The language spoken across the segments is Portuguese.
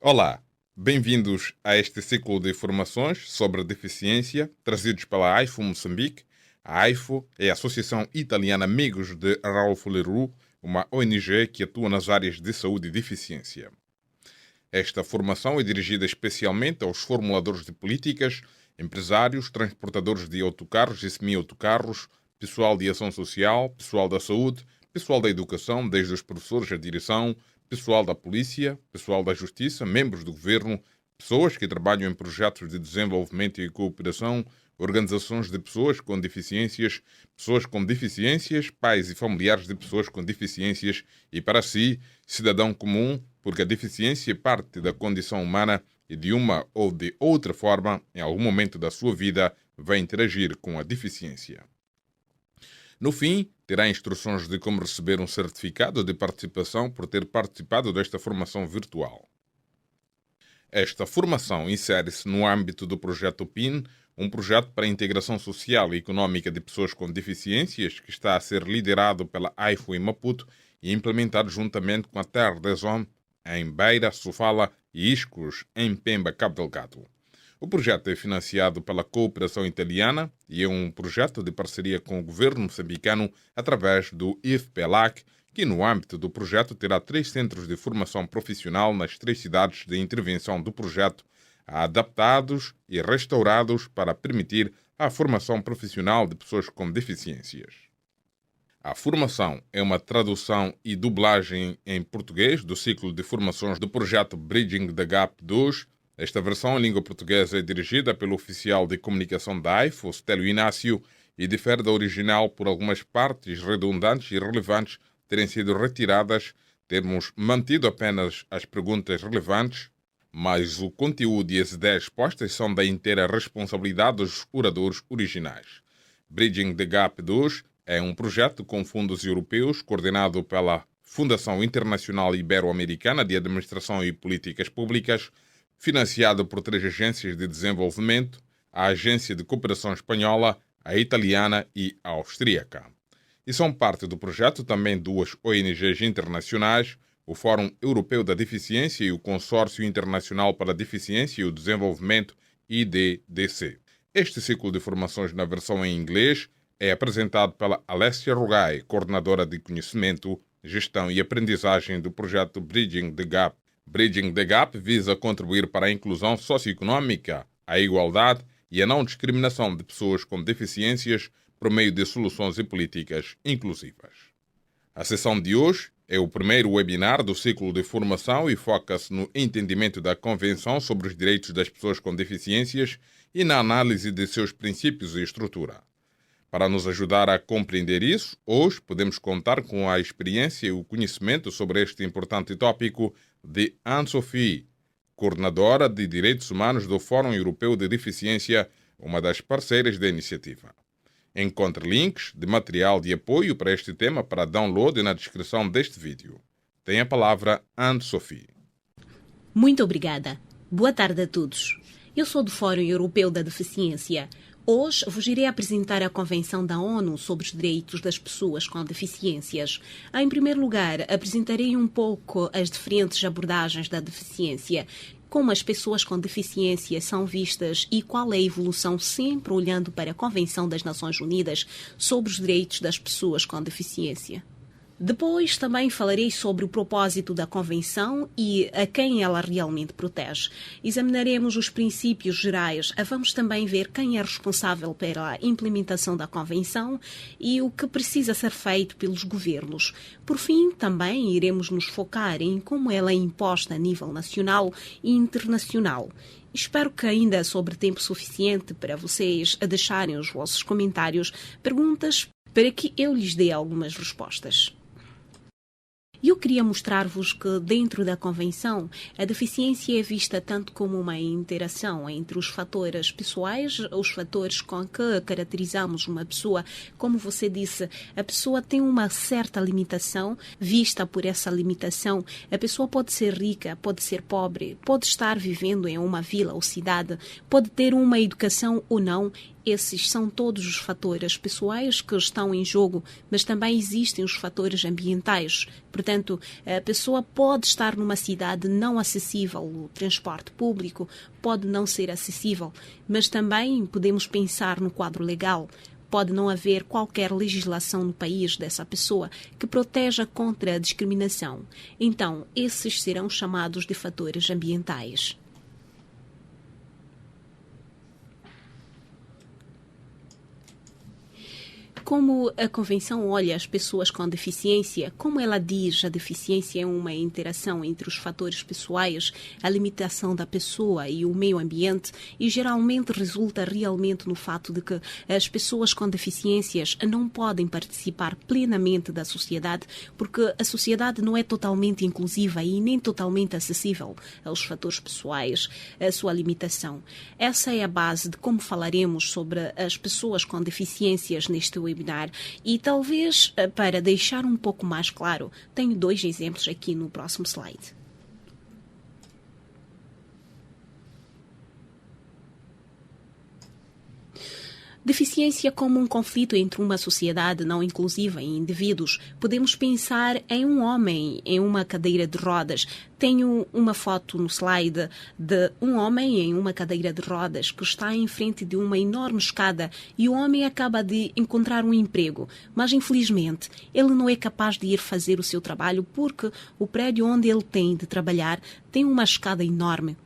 Olá, bem-vindos a este ciclo de informações sobre deficiência trazidos pela AIFO Moçambique. A AIFO é a Associação Italiana Amigos de Raul Leroux, uma ONG que atua nas áreas de saúde e deficiência. Esta formação é dirigida especialmente aos formuladores de políticas, empresários, transportadores de autocarros e semi-autocarros, pessoal de ação social, pessoal da saúde, pessoal da educação, desde os professores à direção, pessoal da polícia, pessoal da justiça, membros do governo, pessoas que trabalham em projetos de desenvolvimento e cooperação, organizações de pessoas com deficiências, pais e familiares de pessoas com deficiências e, para si, cidadão comum, porque a deficiência é parte da condição humana e de uma ou de outra forma, em algum momento da sua vida, vai interagir com a deficiência. No fim, terá instruções de como receber um certificado de participação por ter participado desta formação virtual. Esta formação insere-se no âmbito do projeto PIN, um projeto para a integração social e económica de pessoas com deficiências que está a ser liderado pela AIFO em Maputo e implementado juntamente com a Terra des Hommes em Beira, Sofala e Iscos, em Pemba, Cabo Delgado. O projeto é financiado pela cooperação italiana e é um projeto de parceria com o governo moçambicano através do IFPELAC, que no âmbito do projeto terá 3 centros de formação profissional nas 3 cidades de intervenção do projeto, adaptados e restaurados para permitir a formação profissional de pessoas com deficiências. A formação é uma tradução e dublagem em português do ciclo de formações do projeto Bridging the Gap 2. Esta versão em língua portuguesa é dirigida pelo oficial de comunicação da AIFO, Stélio Inácio, e difere da original por algumas partes redundantes e relevantes terem sido retiradas, termos mantido apenas as perguntas relevantes, mas o conteúdo e as ideias expostas são da inteira responsabilidade dos oradores originais. Bridging the Gap 2 é um projeto com fundos europeus coordenado pela Fundação Internacional Ibero-Americana de Administração e Políticas Públicas, financiado por 3 agências de desenvolvimento, a Agência de Cooperação Espanhola, a Italiana e a Austríaca. E são parte do projeto também 2 ONGs internacionais, o Fórum Europeu da Deficiência e o Consórcio Internacional para a Deficiência e o Desenvolvimento, IDDC. Este ciclo de formações na versão em inglês é apresentado pela Alessia Rugai, coordenadora de conhecimento, gestão e aprendizagem do projeto Bridging the Gap. Bridging the Gap visa contribuir para a inclusão socioeconómica, a igualdade e a não discriminação de pessoas com deficiências por meio de soluções e políticas inclusivas. A sessão de hoje é o primeiro webinar do ciclo de formação e foca-se no entendimento da Convenção sobre os Direitos das Pessoas com Deficiências e na análise de seus princípios e estrutura. Para nos ajudar a compreender isso, hoje podemos contar com a experiência e o conhecimento sobre este importante tópico de Anne-Sophie, coordenadora de Direitos Humanos do Fórum Europeu de Deficiência, uma das parceiras da iniciativa. Encontre links de material de apoio para este tema para download na descrição deste vídeo. Tem a palavra Anne-Sophie. Muito obrigada. Boa tarde a todos. Eu sou do Fórum Europeu da Deficiência. Hoje vos irei apresentar a Convenção da ONU sobre os Direitos das Pessoas com Deficiências. Em primeiro lugar, apresentarei um pouco as diferentes abordagens da deficiência, como as pessoas com deficiência são vistas e qual é a evolução sempre olhando para a Convenção das Nações Unidas sobre os Direitos das Pessoas com Deficiência. Depois também falarei sobre o propósito da Convenção e a quem ela realmente protege. Examinaremos os princípios gerais. Vamos também ver quem é responsável pela implementação da Convenção e o que precisa ser feito pelos governos. Por fim, também iremos nos focar em como ela é imposta a nível nacional e internacional. Espero que ainda sobre tempo suficiente para vocês deixarem os vossos comentários, perguntas, para que eu lhes dê algumas respostas. Eu queria mostrar-vos que, dentro da Convenção, a deficiência é vista tanto como uma interação entre os fatores pessoais, os fatores com que caracterizamos uma pessoa. Como você disse, a pessoa tem uma certa limitação. Vista por essa limitação, a pessoa pode ser rica, pode ser pobre, pode estar vivendo em uma vila ou cidade, pode ter uma educação ou não, Esses são todos os fatores pessoais que estão em jogo, mas também existem os fatores ambientais. Portanto, a pessoa pode estar numa cidade não acessível, o transporte público pode não ser acessível, mas também podemos pensar no quadro legal. Pode não haver qualquer legislação no país dessa pessoa que proteja contra a discriminação. Então, esses serão chamados de fatores ambientais. Como a Convenção olha as pessoas com deficiência, como ela diz, a deficiência é uma interação entre os fatores pessoais, a limitação da pessoa e o meio ambiente, e geralmente resulta realmente no fato de que as pessoas com deficiências não podem participar plenamente da sociedade, porque a sociedade não é totalmente inclusiva e nem totalmente acessível aos fatores pessoais, a sua limitação. Essa é a base de como falaremos sobre as pessoas com deficiências neste webinar. E talvez, para deixar um pouco mais claro, tenho 2 exemplos aqui no próximo slide. Deficiência como um conflito entre uma sociedade não inclusiva e indivíduos. Podemos pensar em um homem em uma cadeira de rodas. Tenho uma foto no slide de um homem em uma cadeira de rodas que está em frente de uma enorme escada e o homem acaba de encontrar um emprego. Mas, infelizmente, ele não é capaz de ir fazer o seu trabalho porque o prédio onde ele tem de trabalhar tem uma escada enorme.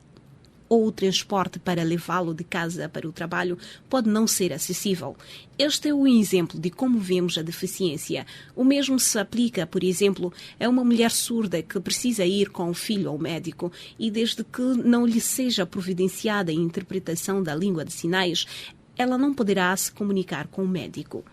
Ou o transporte para levá-lo de casa para o trabalho pode não ser acessível. Este é um exemplo de como vemos a deficiência. O mesmo se aplica, por exemplo, a uma mulher surda que precisa ir com o filho ao médico e desde que não lhe seja providenciada a interpretação da língua de sinais, ela não poderá se comunicar com o médico.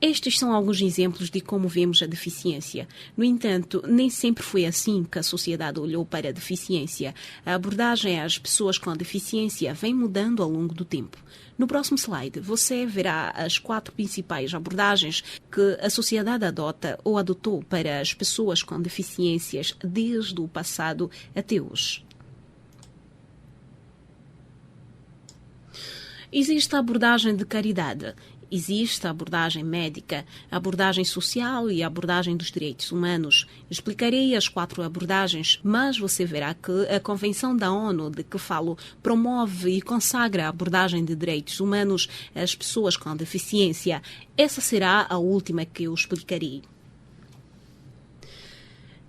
Estes são alguns exemplos de como vemos a deficiência. No entanto, nem sempre foi assim que a sociedade olhou para a deficiência. A abordagem às pessoas com deficiência vem mudando ao longo do tempo. No próximo slide, você verá as 4 principais abordagens que a sociedade adota ou adotou para as pessoas com deficiências desde o passado até hoje. Existe a abordagem de caridade. Existe a abordagem médica, a abordagem social e a abordagem dos direitos humanos. Explicarei as 4 abordagens, mas você verá que a Convenção da ONU de que falo promove e consagra a abordagem de direitos humanos às pessoas com deficiência. Essa será a última que eu explicarei.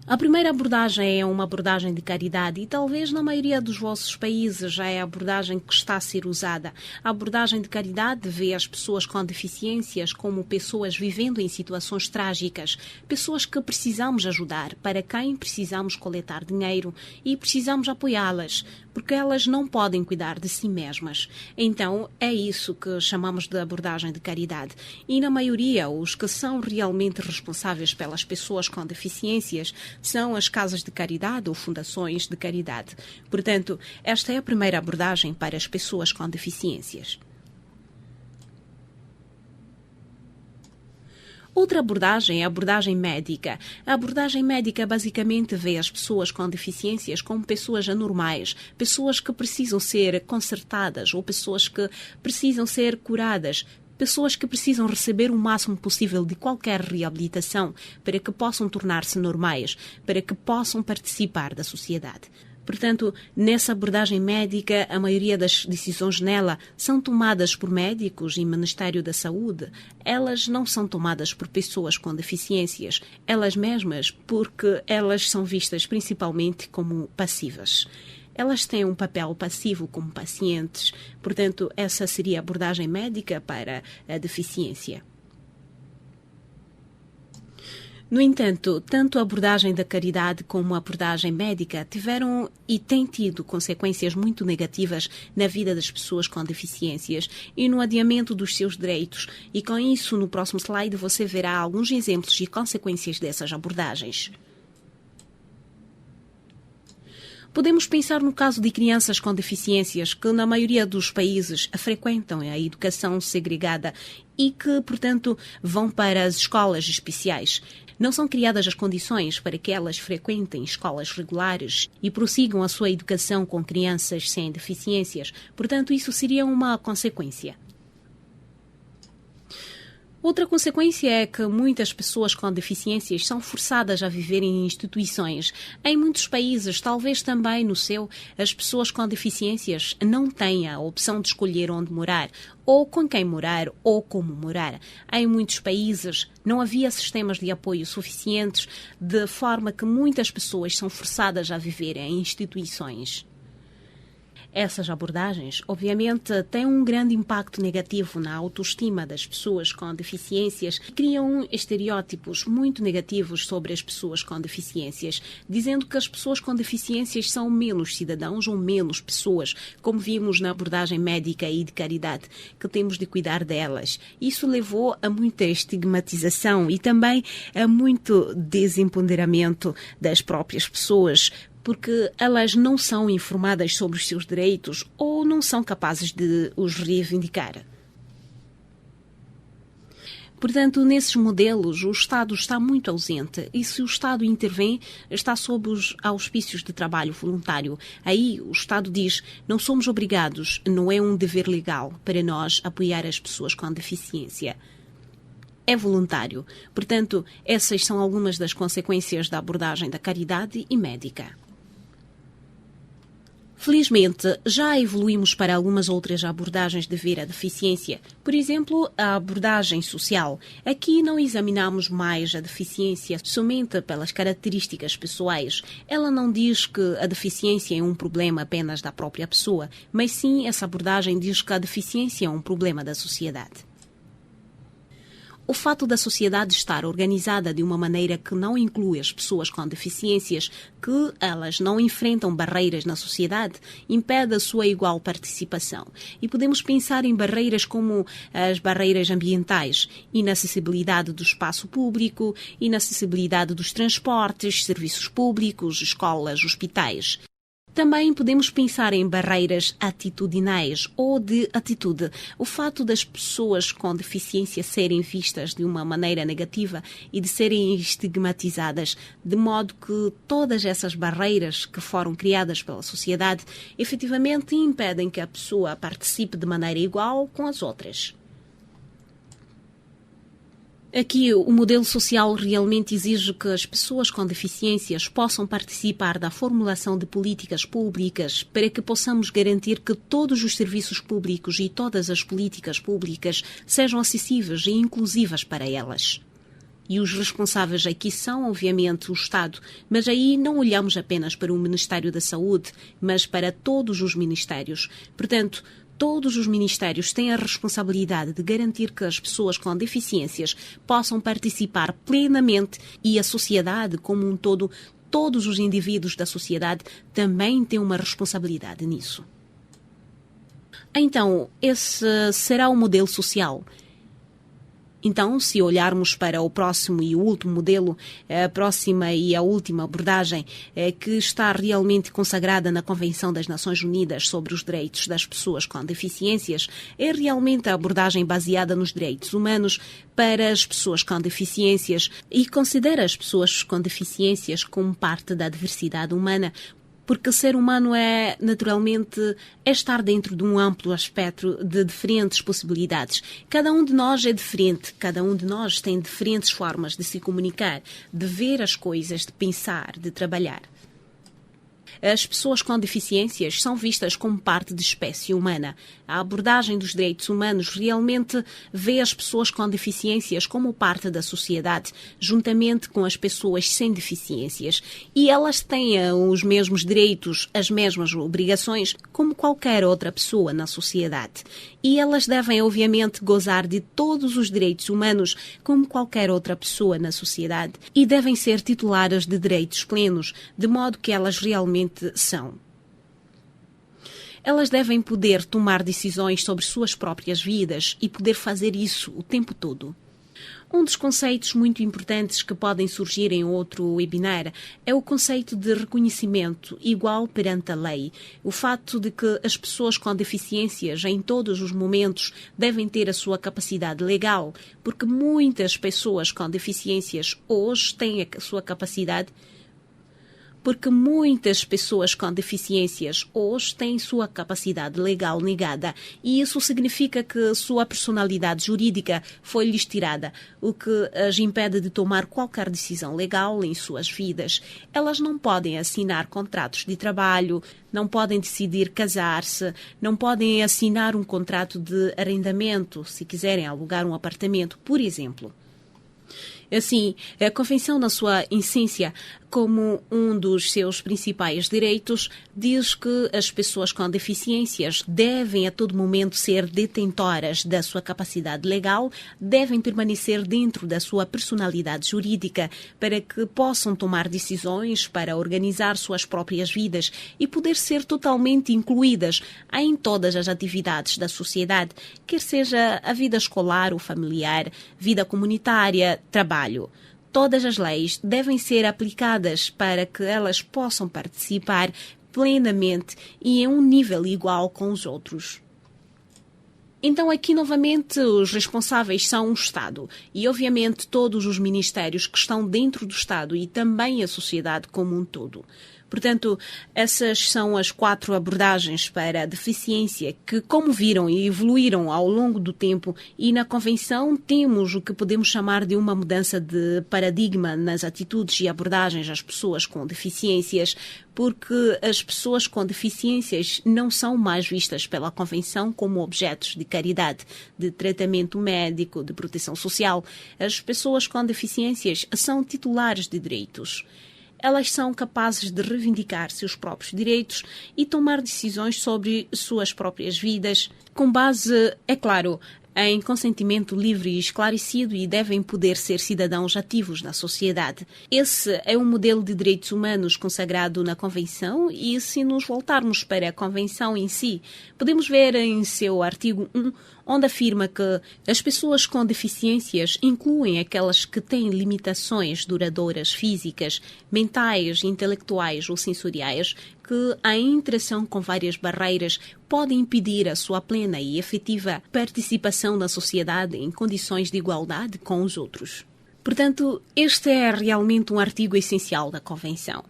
A primeira abordagem é uma abordagem de caridade e talvez na maioria dos vossos países já é a abordagem que está a ser usada. A abordagem de caridade vê as pessoas com deficiências como pessoas vivendo em situações trágicas, pessoas que precisamos ajudar, para quem precisamos coletar dinheiro e precisamos apoiá-las, porque elas não podem cuidar de si mesmas. Então, é isso que chamamos de abordagem de caridade. E na maioria, os que são realmente responsáveis pelas pessoas com deficiências são as casas de caridade ou fundações de caridade. Portanto, esta é a primeira abordagem para as pessoas com deficiências. Outra abordagem é a abordagem médica. A abordagem médica basicamente vê as pessoas com deficiências como pessoas anormais, pessoas que precisam ser consertadas ou pessoas que precisam ser curadas, pessoas que precisam receber o máximo possível de qualquer reabilitação para que possam tornar-se normais, para que possam participar da sociedade. Portanto, nessa abordagem médica, a maioria das decisões nela são tomadas por médicos e Ministério da Saúde. Elas não são tomadas por pessoas com deficiências, elas mesmas, porque elas são vistas principalmente como passivas. Elas têm um papel passivo como pacientes, portanto, essa seria a abordagem médica para a deficiência. No entanto, tanto a abordagem da caridade como a abordagem médica tiveram e têm tido consequências muito negativas na vida das pessoas com deficiências e no adiamento dos seus direitos. E com isso, no próximo slide, você verá alguns exemplos e consequências dessas abordagens. Podemos pensar no caso de crianças com deficiências que, na maioria dos países, frequentam a educação segregada e que, portanto, vão para as escolas especiais. Não são criadas as condições para que elas frequentem escolas regulares e prossigam a sua educação com crianças sem deficiências. Portanto, isso seria uma consequência. Outra consequência é que muitas pessoas com deficiências são forçadas a viver em instituições. Em muitos países, talvez também no seu, as pessoas com deficiências não têm a opção de escolher onde morar, ou com quem morar, ou como morar. Em muitos países não havia sistemas de apoio suficientes, de forma que muitas pessoas são forçadas a viver em instituições. Essas abordagens, obviamente, têm um grande impacto negativo na autoestima das pessoas com deficiências e criam estereótipos muito negativos sobre as pessoas com deficiências, dizendo que as pessoas com deficiências são menos cidadãos ou menos pessoas, como vimos na abordagem médica e de caridade, que temos de cuidar delas. Isso levou a muita estigmatização e também a muito desempoderamento das próprias pessoas, porque elas não são informadas sobre os seus direitos ou não são capazes de os reivindicar. Portanto, nesses modelos, o Estado está muito ausente e se o Estado intervém, está sob os auspícios de trabalho voluntário. Aí o Estado diz, não somos obrigados, não é um dever legal para nós apoiar as pessoas com deficiência. É voluntário. Portanto, essas são algumas das consequências da abordagem da caridade e médica. Felizmente, já evoluímos para algumas outras abordagens de ver a deficiência. Por exemplo, a abordagem social. Aqui não examinamos mais a deficiência somente pelas características pessoais. Ela não diz que a deficiência é um problema apenas da própria pessoa, mas sim essa abordagem diz que a deficiência é um problema da sociedade. O fato da sociedade estar organizada de uma maneira que não inclui as pessoas com deficiências, que elas não enfrentam barreiras na sociedade, impede a sua igual participação. E podemos pensar em barreiras como as barreiras ambientais, inacessibilidade do espaço público, inacessibilidade dos transportes, serviços públicos, escolas, hospitais. Também podemos pensar em barreiras atitudinais ou de atitude. O fato das pessoas com deficiência serem vistas de uma maneira negativa e de serem estigmatizadas, de modo que todas essas barreiras que foram criadas pela sociedade efetivamente impedem que a pessoa participe de maneira igual com as outras. Aqui, o modelo social realmente exige que as pessoas com deficiências possam participar da formulação de políticas públicas para que possamos garantir que todos os serviços públicos e todas as políticas públicas sejam acessíveis e inclusivas para elas. E os responsáveis aqui são, obviamente, o Estado, mas aí não olhamos apenas para o Ministério da Saúde, mas para todos os ministérios. Portanto, todos os ministérios têm a responsabilidade de garantir que as pessoas com deficiências possam participar plenamente e a sociedade como um todo, todos os indivíduos da sociedade também têm uma responsabilidade nisso. Então, esse será o modelo social. Então, se olharmos para o próximo e o último modelo, a próxima e a última abordagem, que está realmente consagrada na Convenção das Nações Unidas sobre os Direitos das Pessoas com Deficiências, é realmente a abordagem baseada nos direitos humanos para as pessoas com deficiências e considera as pessoas com deficiências como parte da diversidade humana, porque ser humano é, naturalmente, estar dentro de um amplo espectro de diferentes possibilidades. Cada um de nós é diferente, cada um de nós tem diferentes formas de se comunicar, de ver as coisas, de pensar, de trabalhar. As pessoas com deficiências são vistas como parte de espécie humana. A abordagem dos direitos humanos realmente vê as pessoas com deficiências como parte da sociedade, juntamente com as pessoas sem deficiências. E elas têm os mesmos direitos, as mesmas obrigações, como qualquer outra pessoa na sociedade. E elas devem, obviamente, gozar de todos os direitos humanos, como qualquer outra pessoa na sociedade, e devem ser titulares de direitos plenos, de modo que elas realmente são. Elas devem poder tomar decisões sobre suas próprias vidas e poder fazer isso o tempo todo. Um dos conceitos muito importantes que podem surgir em outro webinar é o conceito de reconhecimento igual perante a lei. O fato de que as pessoas com deficiências em todos os momentos devem ter a sua capacidade legal, porque muitas pessoas com deficiências hoje têm a sua capacidade legal negada, e isso significa que sua personalidade jurídica foi lhes tirada, o que as impede de tomar qualquer decisão legal em suas vidas. Elas não podem assinar contratos de trabalho, não podem decidir casar-se, não podem assinar um contrato de arrendamento se quiserem alugar um apartamento, por exemplo. Assim, a Convenção, na sua essência, como um dos seus principais direitos, diz que as pessoas com deficiências devem a todo momento ser detentoras da sua capacidade legal, devem permanecer dentro da sua personalidade jurídica para que possam tomar decisões para organizar suas próprias vidas e poder ser totalmente incluídas em todas as atividades da sociedade, quer seja a vida escolar ou familiar, vida comunitária, trabalho. Todas as leis devem ser aplicadas para que elas possam participar plenamente e em um nível igual com os outros. Então, aqui, novamente, os responsáveis são o Estado e, obviamente, todos os ministérios que estão dentro do Estado e também a sociedade como um todo. Portanto, essas são as 4 abordagens para a deficiência que, como viram, evoluíram ao longo do tempo, e na Convenção temos o que podemos chamar de uma mudança de paradigma nas atitudes e abordagens às pessoas com deficiências, porque as pessoas com deficiências não são mais vistas pela Convenção como objetos de caridade, de tratamento médico, de proteção social. As pessoas com deficiências são titulares de direitos. Elas são capazes de reivindicar seus próprios direitos e tomar decisões sobre suas próprias vidas, com base, é claro, em consentimento livre e esclarecido, e devem poder ser cidadãos ativos na sociedade. Esse é um modelo de direitos humanos consagrado na Convenção, e se nos voltarmos para a Convenção em si, podemos ver em seu artigo 1, onde afirma que as pessoas com deficiências incluem aquelas que têm limitações duradouras físicas, mentais, intelectuais ou sensoriais, que a interação com várias barreiras pode impedir a sua plena e efetiva participação na sociedade em condições de igualdade com os outros. Portanto, este é realmente um artigo essencial da Convenção.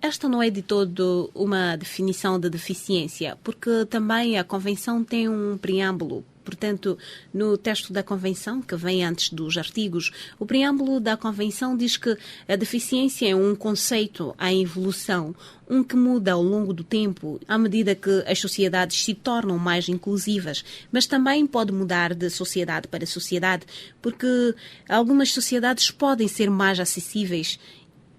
Esta não é de todo uma definição de deficiência, porque também a Convenção tem um preâmbulo. Portanto, no texto da Convenção, que vem antes dos artigos, o preâmbulo da Convenção diz que a deficiência é um conceito em evolução, um que muda ao longo do tempo, à medida que as sociedades se tornam mais inclusivas, mas também pode mudar de sociedade para sociedade, porque algumas sociedades podem ser mais acessíveis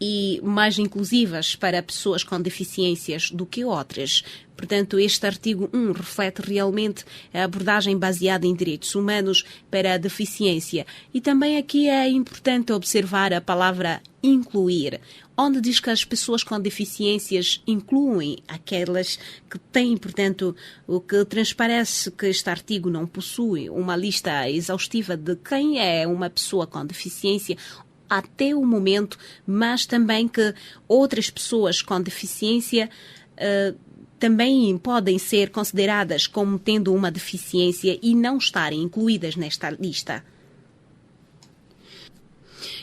e mais inclusivas para pessoas com deficiências do que outras. Portanto, este artigo 1 reflete realmente a abordagem baseada em direitos humanos para a deficiência. E também aqui é importante observar a palavra incluir, onde diz que as pessoas com deficiências incluem aquelas que têm, portanto, o que transparece que este artigo não possui uma lista exaustiva de quem é uma pessoa com deficiência até o momento, mas também que outras pessoas com deficiência também podem ser consideradas como tendo uma deficiência e não estarem incluídas nesta lista.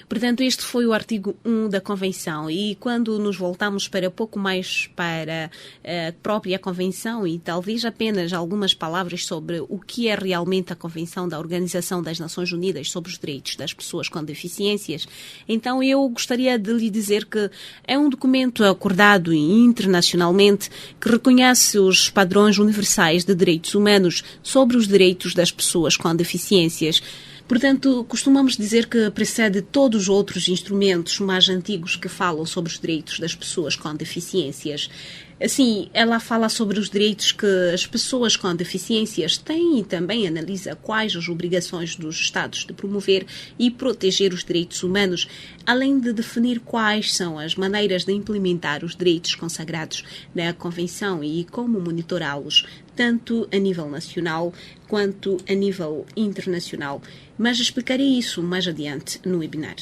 Portanto, este foi o artigo 1 da Convenção, e quando nos voltamos para pouco mais para a própria Convenção e talvez apenas algumas palavras sobre o que é realmente a Convenção da Organização das Nações Unidas sobre os Direitos das Pessoas com Deficiências, então eu gostaria de lhe dizer que é um documento acordado internacionalmente que reconhece os padrões universais de direitos humanos sobre os direitos das pessoas com deficiências. Portanto, costumamos dizer que precede todos os outros instrumentos mais antigos que falam sobre os direitos das pessoas com deficiências. Assim, ela fala sobre os direitos que as pessoas com deficiências têm e também analisa quais as obrigações dos Estados de promover e proteger os direitos humanos, além de definir quais são as maneiras de implementar os direitos consagrados na Convenção e como monitorá-los, tanto a nível nacional quanto a nível internacional. Mas explicarei isso mais adiante no webinar.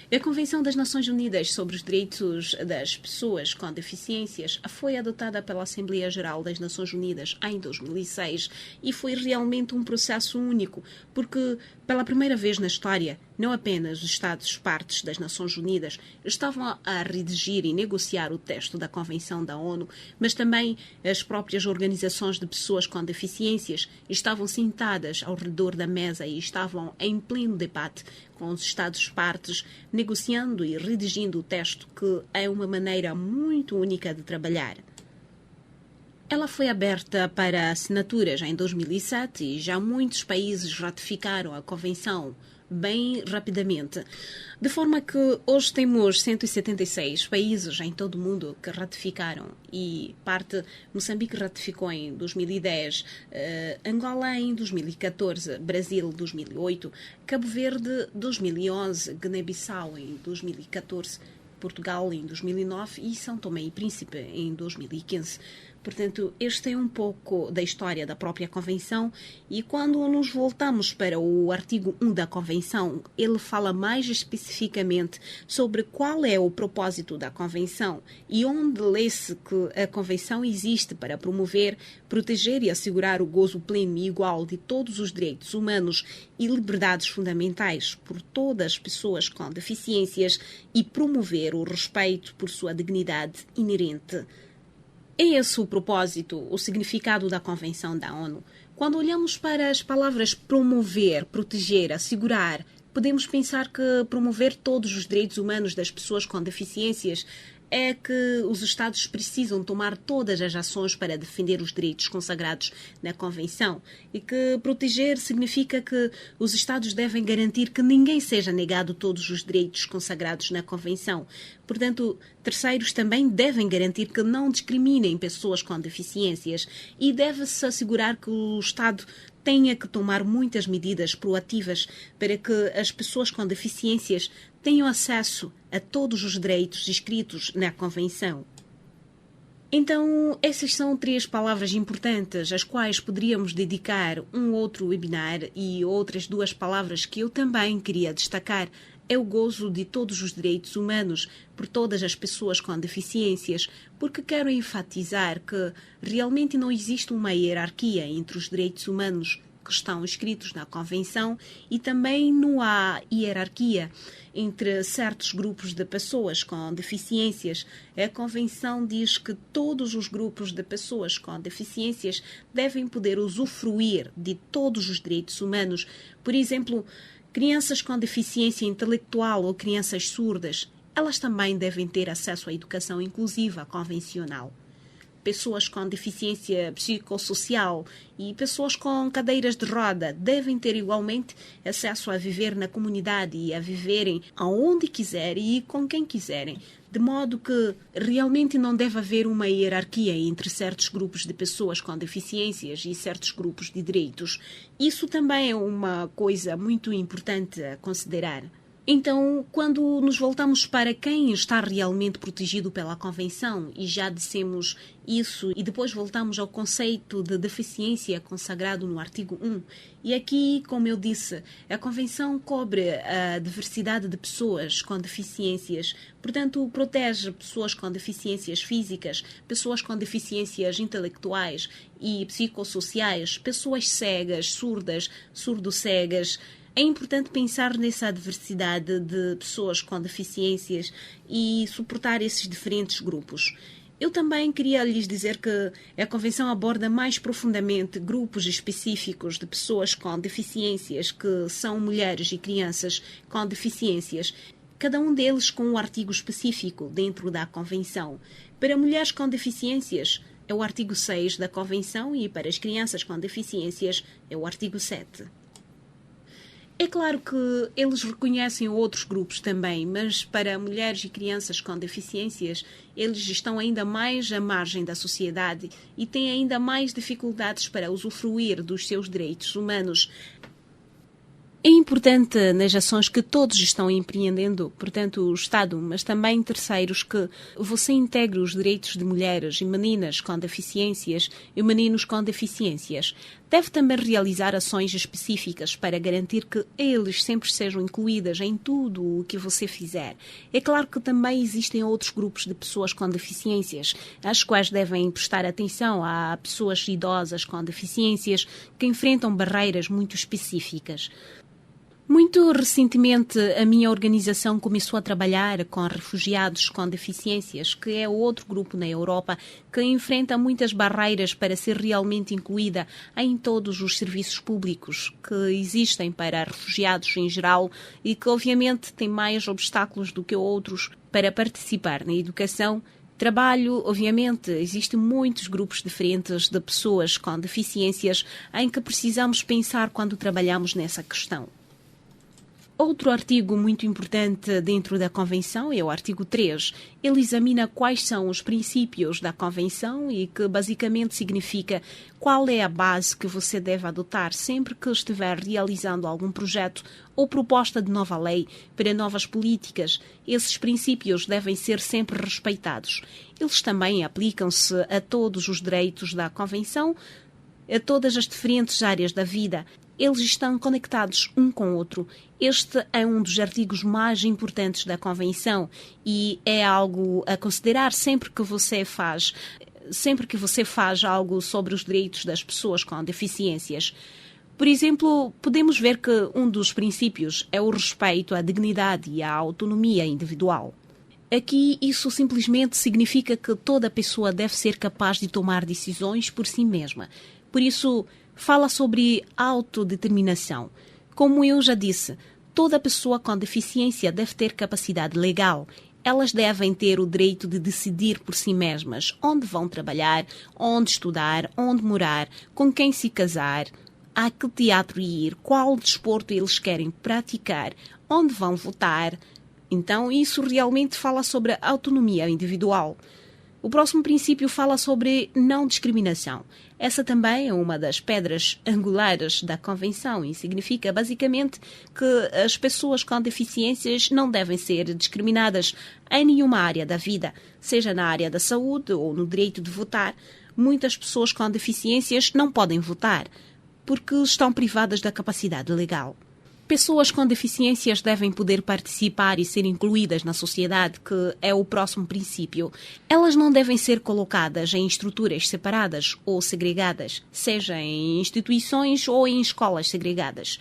A Convenção das Nações Unidas sobre os Direitos das Pessoas com Deficiências foi adotada pela Assembleia Geral das Nações Unidas em 2006 e foi realmente um processo único, porque pela primeira vez na história, não apenas os Estados-partes das Nações Unidas estavam a redigir e negociar o texto da Convenção da ONU, mas também as próprias organizações de pessoas com deficiências estavam sentadas ao redor da mesa e estavam em pleno debate com os Estados-partes, negociando e redigindo o texto, que é uma maneira muito única de trabalhar. Ela foi aberta para assinaturas em 2007 e já muitos países ratificaram a Convenção bem rapidamente, de forma que hoje temos 176 países em todo o mundo que ratificaram e Moçambique ratificou em 2010, Angola em 2014, Brasil 2008, Cabo Verde 2011, Guiné-Bissau em 2014, Portugal em 2009 e São Tomé e Príncipe em 2015. Portanto, este é um pouco da história da própria Convenção e quando nos voltamos para o artigo 1 da Convenção, ele fala mais especificamente sobre qual é o propósito da Convenção e onde lê-se que a Convenção existe para promover, proteger e assegurar o gozo pleno e igual de todos os direitos humanos e liberdades fundamentais por todas as pessoas com deficiências e promover o respeito por sua dignidade inerente. É esse o propósito, o significado da Convenção da ONU. Quando olhamos para as palavras promover, proteger, assegurar, podemos pensar que promover todos os direitos humanos das pessoas com deficiências é que os Estados precisam tomar todas as ações para defender os direitos consagrados na Convenção e que proteger significa que os Estados devem garantir que ninguém seja negado todos os direitos consagrados na Convenção. Portanto, terceiros também devem garantir que não discriminem pessoas com deficiências e deve-se assegurar que o Estado tenha que tomar muitas medidas proativas para que as pessoas com deficiências tenham acesso a todos os direitos escritos na Convenção. Então, essas são 3 palavras importantes, às quais poderíamos dedicar um outro webinar e outras 2 palavras que eu também queria destacar. É o gozo de todos os direitos humanos por todas as pessoas com deficiências, porque quero enfatizar que realmente não existe uma hierarquia entre os direitos humanos que estão escritos na Convenção e também não há hierarquia entre certos grupos de pessoas com deficiências. A Convenção diz que todos os grupos de pessoas com deficiências devem poder usufruir de todos os direitos humanos. Por exemplo, crianças com deficiência intelectual ou crianças surdas, elas também devem ter acesso à educação inclusiva convencional. Pessoas com deficiência psicossocial e pessoas com cadeiras de roda devem ter igualmente acesso a viver na comunidade e a viverem aonde quiserem e com quem quiserem, de modo que realmente não deve haver uma hierarquia entre certos grupos de pessoas com deficiências e certos grupos de direitos. Isso também é uma coisa muito importante a considerar. Então, quando nos voltamos para quem está realmente protegido pela Convenção, e já dissemos isso, e depois voltamos ao conceito de deficiência consagrado no artigo 1, e aqui, como eu disse, a Convenção cobre a diversidade de pessoas com deficiências, portanto, protege pessoas com deficiências físicas, pessoas com deficiências intelectuais e psicossociais, pessoas cegas, surdas, surdo-cegas. É importante pensar nessa diversidade de pessoas com deficiências e suportar esses diferentes grupos. Eu também queria lhes dizer que a Convenção aborda mais profundamente grupos específicos de pessoas com deficiências, que são mulheres e crianças com deficiências, cada um deles com um artigo específico dentro da Convenção. Para mulheres com deficiências, é o artigo 6 da Convenção e para as crianças com deficiências é o artigo 7. É claro que eles reconhecem outros grupos também, mas para mulheres e crianças com deficiências, eles estão ainda mais à margem da sociedade e têm ainda mais dificuldades para usufruir dos seus direitos humanos. É importante nas ações que todos estão empreendendo, portanto o Estado, mas também terceiros, que você integre os direitos de mulheres e meninas com deficiências e meninos com deficiências. Deve também realizar ações específicas para garantir que eles sempre sejam incluídos em tudo o que você fizer. É claro que também existem outros grupos de pessoas com deficiências, às quais devem prestar atenção. Há pessoas idosas com deficiências que enfrentam barreiras muito específicas. Muito recentemente, a minha organização começou a trabalhar com refugiados com deficiências, que é outro grupo na Europa que enfrenta muitas barreiras para ser realmente incluída em todos os serviços públicos que existem para refugiados em geral e que, obviamente, têm mais obstáculos do que outros para participar na educação. Trabalho, obviamente, existem muitos grupos diferentes de pessoas com deficiências em que precisamos pensar quando trabalhamos nessa questão. Outro artigo muito importante dentro da Convenção é o artigo 3. Ele examina quais são os princípios da Convenção e que basicamente significa qual é a base que você deve adotar sempre que estiver realizando algum projeto ou proposta de nova lei para novas políticas. Esses princípios devem ser sempre respeitados. Eles também aplicam-se a todos os direitos da Convenção, a todas as diferentes áreas da vida. Eles estão conectados um com o outro. Este é um dos artigos mais importantes da Convenção e é algo a considerar sempre que você faz algo sobre os direitos das pessoas com deficiências. Por exemplo, podemos ver que um dos princípios é o respeito à dignidade e à autonomia individual. Aqui, isso simplesmente significa que toda pessoa deve ser capaz de tomar decisões por si mesma. Por isso, fala sobre autodeterminação. Como eu já disse, toda pessoa com deficiência deve ter capacidade legal. Elas devem ter o direito de decidir por si mesmas onde vão trabalhar, onde estudar, onde morar, com quem se casar, a que teatro ir, qual desporto eles querem praticar, onde vão votar. Então, isso realmente fala sobre a autonomia individual. O próximo princípio fala sobre não discriminação. Essa também é uma das pedras angulares da Convenção e significa basicamente que as pessoas com deficiências não devem ser discriminadas em nenhuma área da vida, seja na área da saúde ou no direito de votar. Muitas pessoas com deficiências não podem votar porque estão privadas da capacidade legal. Pessoas com deficiências devem poder participar e ser incluídas na sociedade, que é o próximo princípio. Elas não devem ser colocadas em estruturas separadas ou segregadas, seja em instituições ou em escolas segregadas.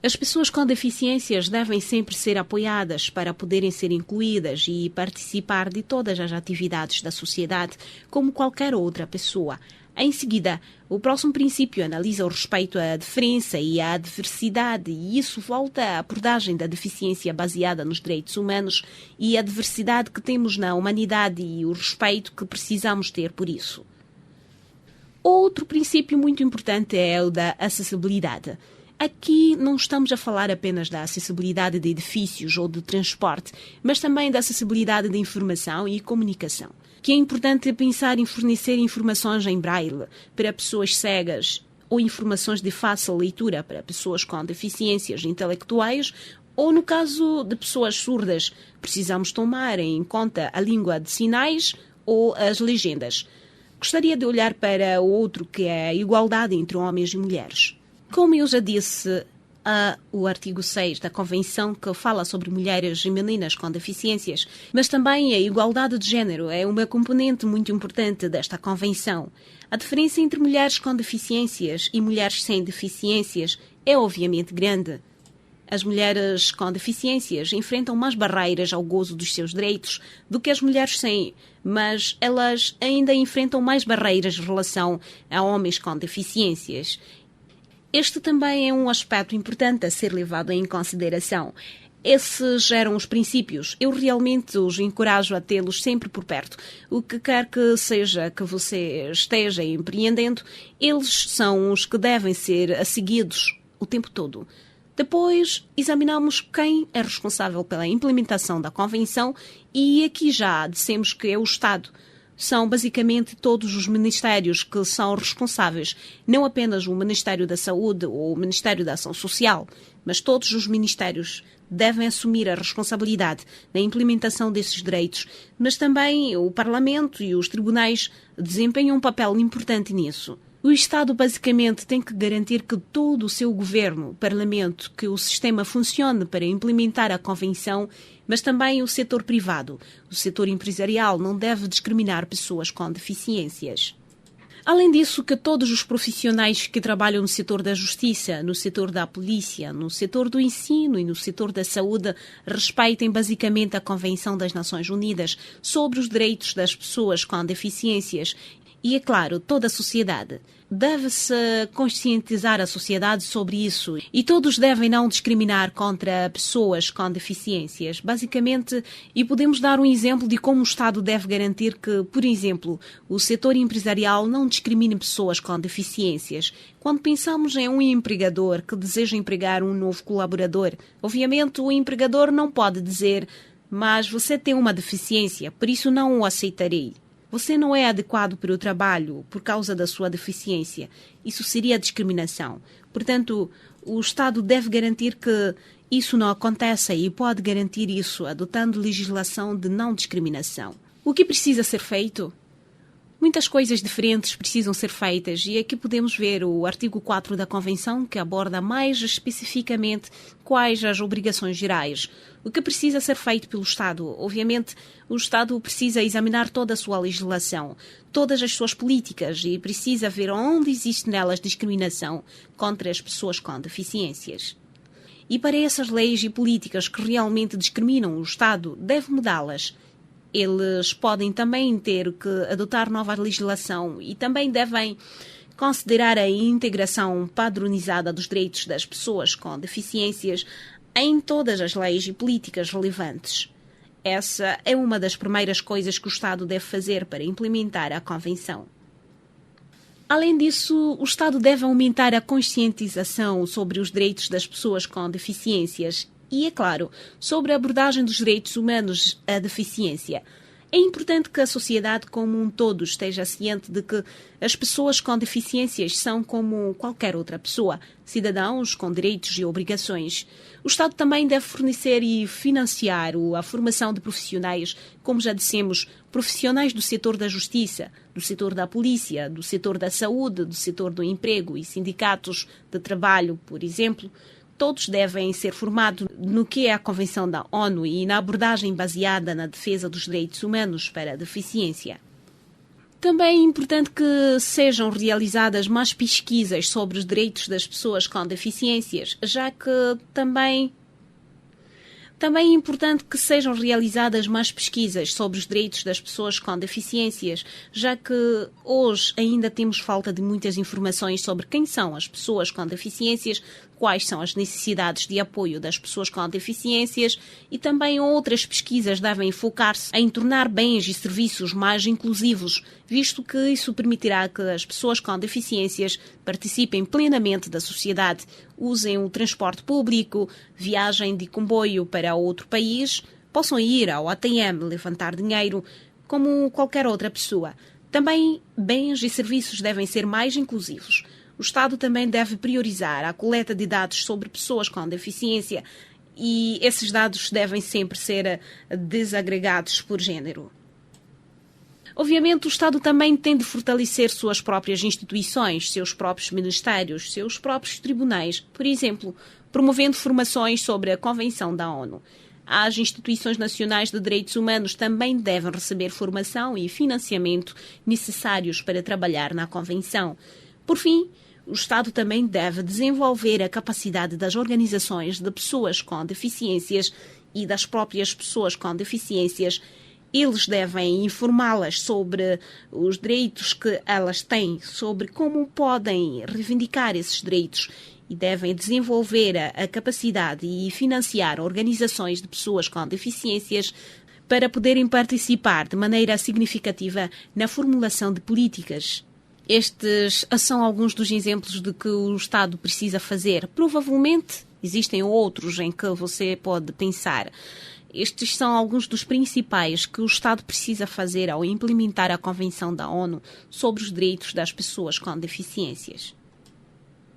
As pessoas com deficiências devem sempre ser apoiadas para poderem ser incluídas e participar de todas as atividades da sociedade, como qualquer outra pessoa. Em seguida, o próximo princípio analisa o respeito à diferença e à diversidade, e isso volta à abordagem da deficiência baseada nos direitos humanos e a diversidade que temos na humanidade e o respeito que precisamos ter por isso. Outro princípio muito importante é o da acessibilidade. Aqui não estamos a falar apenas da acessibilidade de edifícios ou de transporte, mas também da acessibilidade de informação e comunicação. Que é importante pensar em fornecer informações em braille para pessoas cegas ou informações de fácil leitura para pessoas com deficiências intelectuais ou, no caso de pessoas surdas, precisamos tomar em conta a língua de sinais ou as legendas. Gostaria de olhar para o outro, que é a igualdade entre homens e mulheres. Como eu já disse, há o artigo 6 da Convenção que fala sobre mulheres e meninas com deficiências, mas também a igualdade de género é uma componente muito importante desta Convenção. A diferença entre mulheres com deficiências e mulheres sem deficiências é obviamente grande. As mulheres com deficiências enfrentam mais barreiras ao gozo dos seus direitos do que as mulheres sem, mas elas ainda enfrentam mais barreiras em relação a homens com deficiências. Este também é um aspecto importante a ser levado em consideração. Esses eram os princípios. Eu realmente os encorajo a tê-los sempre por perto. O que quer que seja que você esteja empreendendo, eles são os que devem ser seguidos o tempo todo. Depois, examinamos quem é responsável pela implementação da Convenção e aqui já dissemos que é o Estado. São basicamente todos os ministérios que são responsáveis, não apenas o Ministério da Saúde ou o Ministério da Ação Social, mas todos os ministérios devem assumir a responsabilidade na implementação desses direitos, mas também o Parlamento e os tribunais desempenham um papel importante nisso. O Estado basicamente tem que garantir que todo o seu governo, o Parlamento, que o sistema funcione para implementar a Convenção, mas também o setor privado. O setor empresarial não deve discriminar pessoas com deficiências. Além disso, que todos os profissionais que trabalham no setor da justiça, no setor da polícia, no setor do ensino e no setor da saúde respeitem basicamente a Convenção das Nações Unidas sobre os direitos das pessoas com deficiências. E, é claro, toda a sociedade. Deve-se conscientizar a sociedade sobre isso e todos devem não discriminar contra pessoas com deficiências, basicamente, e podemos dar um exemplo de como o Estado deve garantir que, por exemplo, o setor empresarial não discrimine pessoas com deficiências. Quando pensamos em um empregador que deseja empregar um novo colaborador, obviamente o empregador não pode dizer «mas você tem uma deficiência, por isso não o aceitarei». Você não é adequado para o trabalho por causa da sua deficiência. Isso seria discriminação. Portanto, o Estado deve garantir que isso não aconteça e pode garantir isso adotando legislação de não discriminação. O que precisa ser feito? Muitas coisas diferentes precisam ser feitas e aqui podemos ver o artigo 4 da Convenção, que aborda mais especificamente quais as obrigações gerais. O que precisa ser feito pelo Estado? Obviamente, o Estado precisa examinar toda a sua legislação, todas as suas políticas e precisa ver onde existe nelas discriminação contra as pessoas com deficiências. E para essas leis e políticas que realmente discriminam o Estado, deve mudá-las. Eles podem também ter que adotar nova legislação e também devem considerar a integração padronizada dos direitos das pessoas com deficiências em todas as leis e políticas relevantes. Essa é uma das primeiras coisas que o Estado deve fazer para implementar a Convenção. Além disso, o Estado deve aumentar a conscientização sobre os direitos das pessoas com deficiências e, é claro, sobre a abordagem dos direitos humanos à deficiência. É importante que a sociedade como um todo esteja ciente de que as pessoas com deficiências são como qualquer outra pessoa, cidadãos com direitos e obrigações. O Estado também deve fornecer e financiar a formação de profissionais, como já dissemos, profissionais do setor da justiça, do setor da polícia, do setor da saúde, do setor do emprego e sindicatos de trabalho, por exemplo. Todos devem ser formados no que é a Convenção da ONU e na abordagem baseada na defesa dos direitos humanos para a deficiência. Também é importante que sejam realizadas mais pesquisas sobre os direitos das pessoas com deficiências, já que também é importante que sejam realizadas mais pesquisas sobre os direitos das pessoas com deficiências, já que hoje ainda temos falta de muitas informações sobre quem são as pessoas com deficiências, quais são as necessidades de apoio das pessoas com deficiências e também outras pesquisas devem focar-se em tornar bens e serviços mais inclusivos, visto que isso permitirá que as pessoas com deficiências participem plenamente da sociedade, usem o transporte público, viajem de comboio para outro país, possam ir ao ATM levantar dinheiro como qualquer outra pessoa. Também bens e serviços devem ser mais inclusivos. O Estado também deve priorizar a coleta de dados sobre pessoas com deficiência e esses dados devem sempre ser desagregados por género. Obviamente, o Estado também tem de fortalecer suas próprias instituições, seus próprios ministérios, seus próprios tribunais, por exemplo, promovendo formações sobre a Convenção da ONU. As instituições nacionais de direitos humanos também devem receber formação e financiamento necessários para trabalhar na Convenção. Por fim, o Estado também deve desenvolver a capacidade das organizações de pessoas com deficiências e das próprias pessoas com deficiências. Eles devem informá-las sobre os direitos que elas têm, sobre como podem reivindicar esses direitos e devem desenvolver a capacidade e financiar organizações de pessoas com deficiências para poderem participar de maneira significativa na formulação de políticas. Estes são alguns dos exemplos de que o Estado precisa fazer. Provavelmente existem outros em que você pode pensar. Estes são alguns dos principais que o Estado precisa fazer ao implementar a Convenção da ONU sobre os direitos das pessoas com deficiências.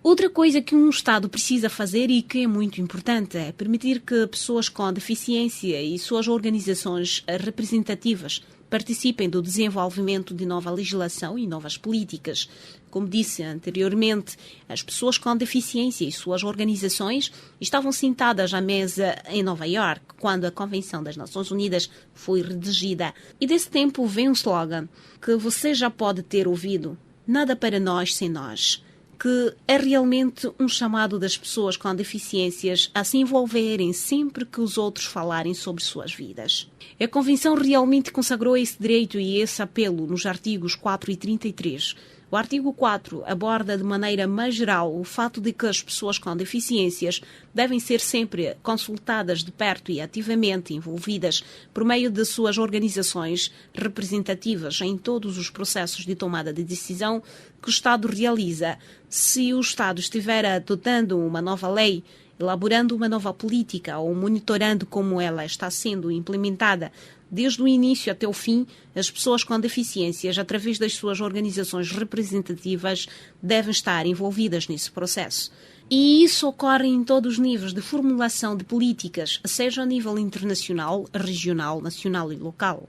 Outra coisa que um Estado precisa fazer e que é muito importante é permitir que pessoas com deficiência e suas organizações representativas participem do desenvolvimento de nova legislação e novas políticas. Como disse anteriormente, as pessoas com deficiência e suas organizações estavam sentadas à mesa em Nova York quando a Convenção das Nações Unidas foi redigida. E desse tempo vem um slogan que você já pode ter ouvido: nada para nós sem nós, que é realmente um chamado das pessoas com deficiências a se envolverem sempre que os outros falarem sobre suas vidas. A Convenção realmente consagrou esse direito e esse apelo nos artigos 4 e 33. O artigo 4 aborda de maneira mais geral o fato de que as pessoas com deficiências devem ser sempre consultadas de perto e ativamente envolvidas por meio de suas organizações representativas em todos os processos de tomada de decisão que o Estado realiza. Se o Estado estiver adotando uma nova lei, elaborando uma nova política ou monitorando como ela está sendo implementada, desde o início até o fim, as pessoas com deficiências, através das suas organizações representativas, devem estar envolvidas nesse processo. E isso ocorre em todos os níveis de formulação de políticas, seja a nível internacional, regional, nacional e local.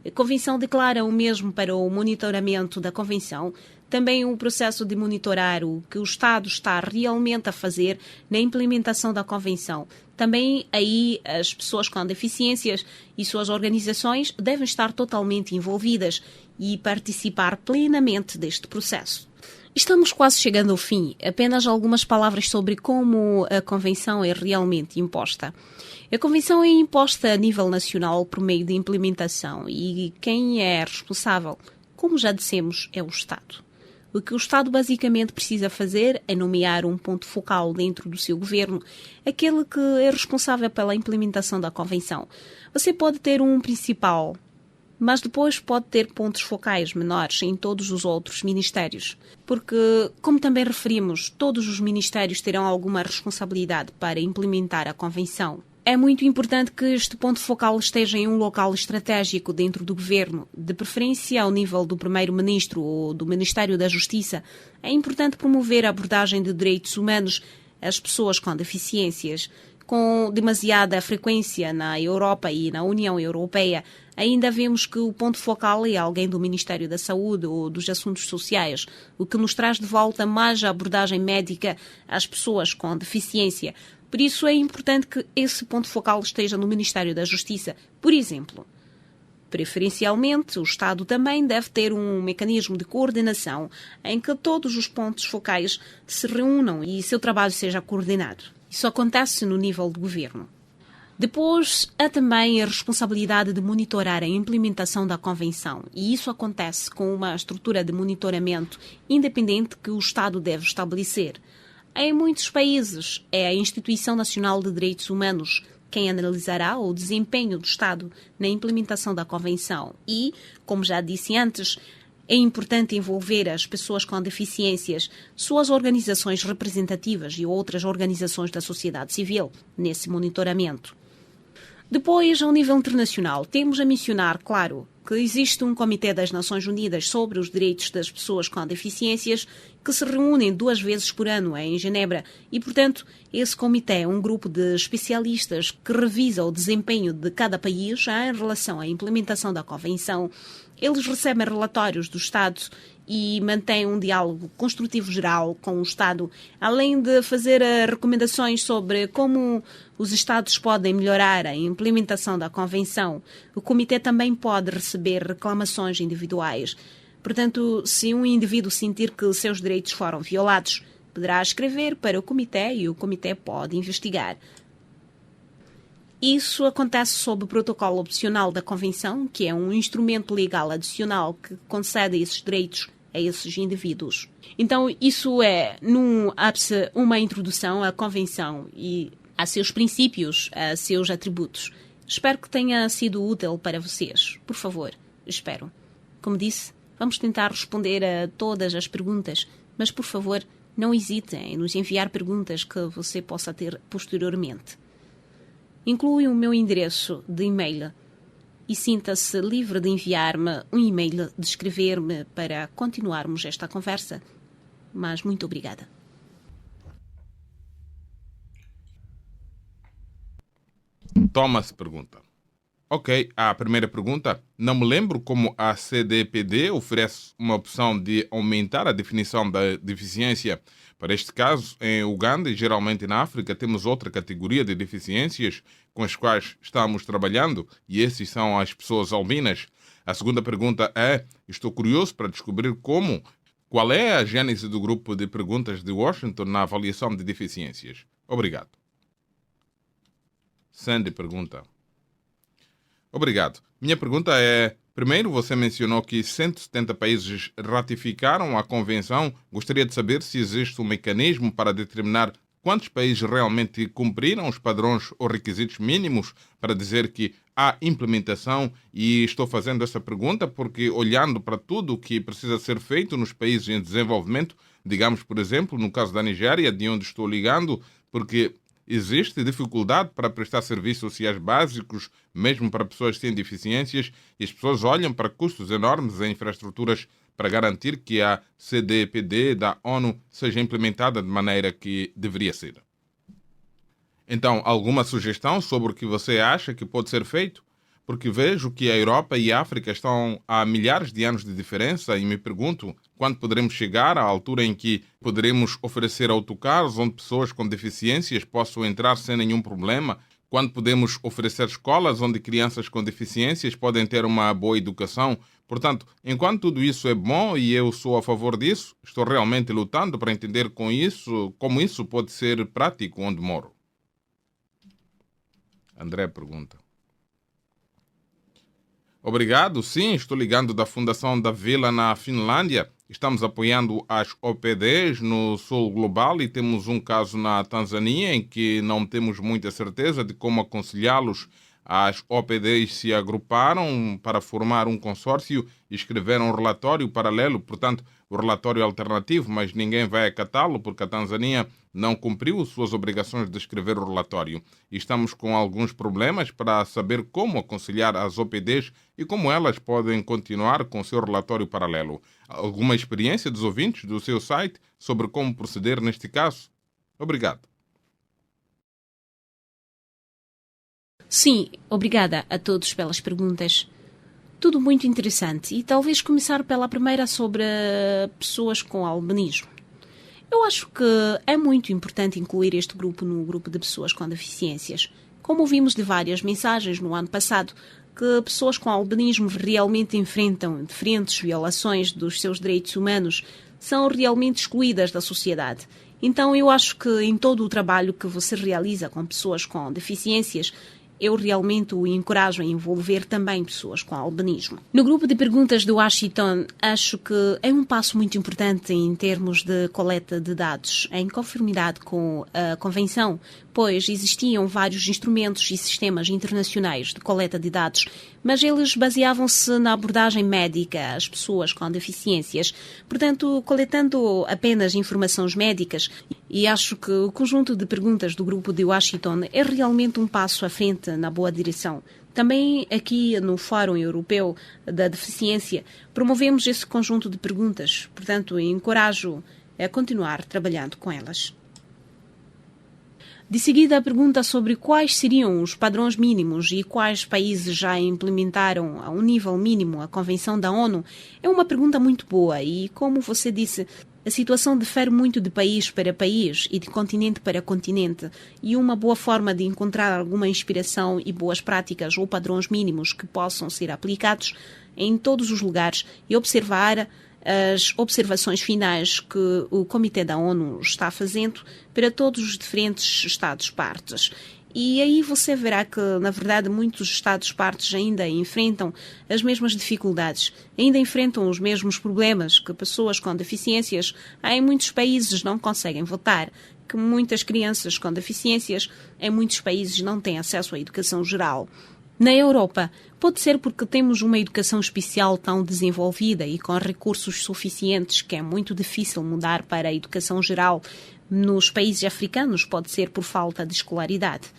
A Convenção declara o mesmo para o monitoramento da Convenção, também o processo de monitorar o que o Estado está realmente a fazer na implementação da Convenção. Também aí as pessoas com deficiências e suas organizações devem estar totalmente envolvidas e participar plenamente deste processo. Estamos quase chegando ao fim. Apenas algumas palavras sobre como a Convenção é realmente imposta. A Convenção é imposta a nível nacional por meio de implementação e quem é responsável, como já dissemos, é o Estado. O que o Estado basicamente precisa fazer é nomear um ponto focal dentro do seu governo, aquele que é responsável pela implementação da Convenção. Você pode ter um principal, mas depois pode ter pontos focais menores em todos os outros ministérios, porque, como também referimos, todos os ministérios terão alguma responsabilidade para implementar a Convenção. É muito importante que este ponto focal esteja em um local estratégico dentro do governo, de preferência ao nível do Primeiro-Ministro ou do Ministério da Justiça. É importante promover a abordagem de direitos humanos às pessoas com deficiências. Com demasiada frequência na Europa e na União Europeia, ainda vemos que o ponto focal é alguém do Ministério da Saúde ou dos Assuntos Sociais, o que nos traz de volta mais a abordagem médica às pessoas com deficiência. Por isso é importante que esse ponto focal esteja no Ministério da Justiça, por exemplo. Preferencialmente, o Estado também deve ter um mecanismo de coordenação em que todos os pontos focais se reúnam e seu trabalho seja coordenado. Isso acontece no nível do governo. Depois, há também a responsabilidade de monitorar a implementação da Convenção, e isso acontece com uma estrutura de monitoramento independente que o Estado deve estabelecer. Em muitos países, é a Instituição Nacional de Direitos Humanos quem analisará o desempenho do Estado na implementação da Convenção e, como já disse antes, é importante envolver as pessoas com deficiências, suas organizações representativas e outras organizações da sociedade civil nesse monitoramento. Depois, ao nível internacional, temos a mencionar, claro, que existe um Comitê das Nações Unidas sobre os Direitos das Pessoas com Deficiências que se reúnem 2 vezes por ano em Genebra e, portanto, esse comitê é um grupo de especialistas que revisa o desempenho de cada país em relação à implementação da Convenção. Eles recebem relatórios do Estado e mantêm um diálogo construtivo geral com o Estado, além de fazer recomendações sobre como os Estados podem melhorar a implementação da Convenção. O Comitê também pode receber reclamações individuais. Portanto, se um indivíduo sentir que seus direitos foram violados, poderá escrever para o Comitê e o Comitê pode investigar. Isso acontece sob o protocolo opcional da Convenção, que é um instrumento legal adicional que concede esses direitos a esses indivíduos. Então, isso é, num ápice, uma introdução à Convenção e a seus princípios, a seus atributos. Espero que tenha sido útil para vocês. Por favor, espero. Como disse, Vamos tentar responder a todas as perguntas, mas, por favor, não hesitem em nos enviar perguntas que você possa ter posteriormente. Inclui o meu endereço de e-mail e sinta-se livre de enviar-me um e-mail, de escrever-me para continuarmos esta conversa. Mas muito obrigada. Thomas pergunta. Ok, a primeira pergunta. Não me lembro como a CDPD oferece uma opção de aumentar a definição da deficiência. Para este caso, em Uganda e geralmente na África, temos outra categoria de deficiências com as quais estamos trabalhando e esses são as pessoas albinas. A segunda pergunta é, estou curioso para descobrir qual é a gênese do grupo de perguntas de Washington na avaliação de deficiências. Obrigado. Sandy pergunta. Obrigado. Minha pergunta é, primeiro você mencionou que 170 países ratificaram a convenção. Gostaria de saber se existe um mecanismo para determinar quantos países realmente cumpriram os padrões ou requisitos mínimos para dizer que há implementação. E estou fazendo essa pergunta porque, olhando para tudo o que precisa ser feito nos países em desenvolvimento, digamos, por exemplo, no caso da Nigéria, de onde estou ligando, porque existe dificuldade para prestar serviços sociais básicos, mesmo para pessoas sem deficiências, e as pessoas olham para custos enormes em infraestruturas para garantir que a CDPD da ONU seja implementada de maneira que deveria ser. Então, alguma sugestão sobre o que você acha que pode ser feito? Porque vejo que a Europa e a África estão há milhares de anos de diferença e me pergunto quando poderemos chegar à altura em que poderemos oferecer autocarros onde pessoas com deficiências possam entrar sem nenhum problema, quando podemos oferecer escolas onde crianças com deficiências podem ter uma boa educação. Portanto, enquanto tudo isso é bom e eu sou a favor disso, estou realmente lutando para entender como isso pode ser prático onde moro. André pergunta. Obrigado. Sim, estou ligando da Fundação da Vila na Finlândia. Estamos apoiando as OPDs no sul global e temos um caso na Tanzânia em que não temos muita certeza de como aconselhá-los. As OPDs se agruparam para formar um consórcio e escreveram um relatório paralelo, portanto, o relatório alternativo, mas ninguém vai acatá-lo porque a Tanzânia não cumpriu suas obrigações de escrever o relatório. E estamos com alguns problemas para saber como aconselhar as OPDs e como elas podem continuar com seu relatório paralelo. Alguma experiência dos ouvintes do seu site sobre como proceder neste caso? Obrigado. Sim, obrigada a todos pelas perguntas. Tudo muito interessante e talvez começar pela primeira sobre pessoas com albinismo. Eu acho que é muito importante incluir este grupo no grupo de pessoas com deficiências. Como ouvimos de várias mensagens no ano passado, que pessoas com albinismo realmente enfrentam diferentes violações dos seus direitos humanos, são realmente excluídas da sociedade. Então eu acho que em todo o trabalho que você realiza com pessoas com deficiências, eu realmente o encorajo a envolver também pessoas com albinismo. No grupo de perguntas do Washington, acho que é um passo muito importante em termos de coleta de dados, em conformidade com a Convenção, pois existiam vários instrumentos e sistemas internacionais de coleta de dados, mas eles baseavam-se na abordagem médica às pessoas com deficiências, portanto, coletando apenas informações médicas. E acho que o conjunto de perguntas do grupo de Washington é realmente um passo à frente na boa direção. Também aqui no Fórum Europeu da Deficiência promovemos esse conjunto de perguntas, portanto, encorajo a continuar trabalhando com elas. De seguida, a pergunta sobre quais seriam os padrões mínimos e quais países já implementaram a um nível mínimo a Convenção da ONU é uma pergunta muito boa e, como você disse, a situação difere muito de país para país e de continente para continente, e uma boa forma de encontrar alguma inspiração e boas práticas ou padrões mínimos que possam ser aplicados em todos os lugares e observar as observações finais que o Comitê da ONU está fazendo para todos os diferentes Estados-partes. E aí você verá que, na verdade, muitos Estados-partes ainda enfrentam as mesmas dificuldades, ainda enfrentam os mesmos problemas que pessoas com deficiências em muitos países não conseguem votar, que muitas crianças com deficiências em muitos países não têm acesso à educação geral. Na Europa, pode ser porque temos uma educação especial tão desenvolvida e com recursos suficientes que é muito difícil mudar para a educação geral. Nos países africanos pode ser por falta de escolaridade.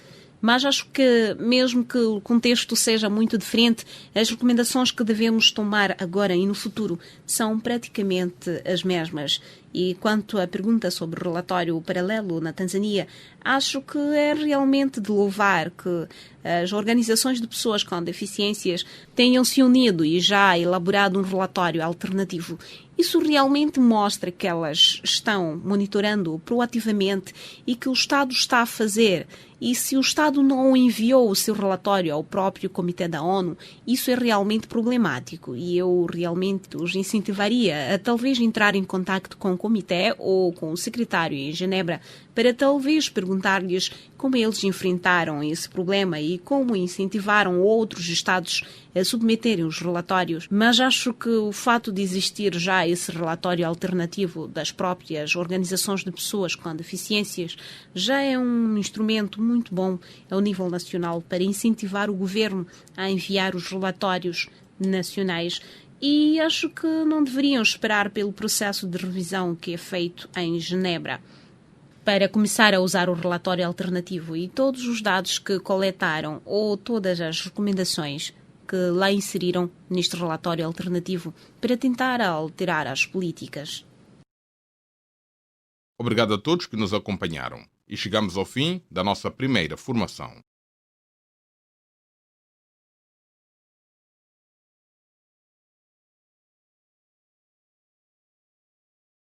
Mas acho que, mesmo que o contexto seja muito diferente, as recomendações que devemos tomar agora e no futuro são praticamente as mesmas. E quanto à pergunta sobre o relatório paralelo na Tanzânia, acho que é realmente de louvar que as organizações de pessoas com deficiências tenham se unido e já elaborado um relatório alternativo. Isso realmente mostra que elas estão monitorando proativamente e que o Estado está a fazer. E se o Estado não enviou o seu relatório ao próprio Comitê da ONU, isso é realmente problemático. E eu realmente os incentivaria a talvez entrar em contacto com o Comitê ou com o secretário em Genebra para talvez perguntar-lhes como eles enfrentaram esse problema e como incentivaram outros Estados a submeterem os relatórios. Mas acho que o fato de existir já esse relatório alternativo das próprias organizações de pessoas com deficiências já é um instrumento muito bom ao nível nacional para incentivar o governo a enviar os relatórios nacionais. E acho que não deveriam esperar pelo processo de revisão que é feito em Genebra para começar a usar o relatório alternativo e todos os dados que coletaram ou todas as recomendações que lá inseriram neste relatório alternativo para tentar alterar as políticas. Obrigado a todos que nos acompanharam e chegamos ao fim da nossa primeira formação.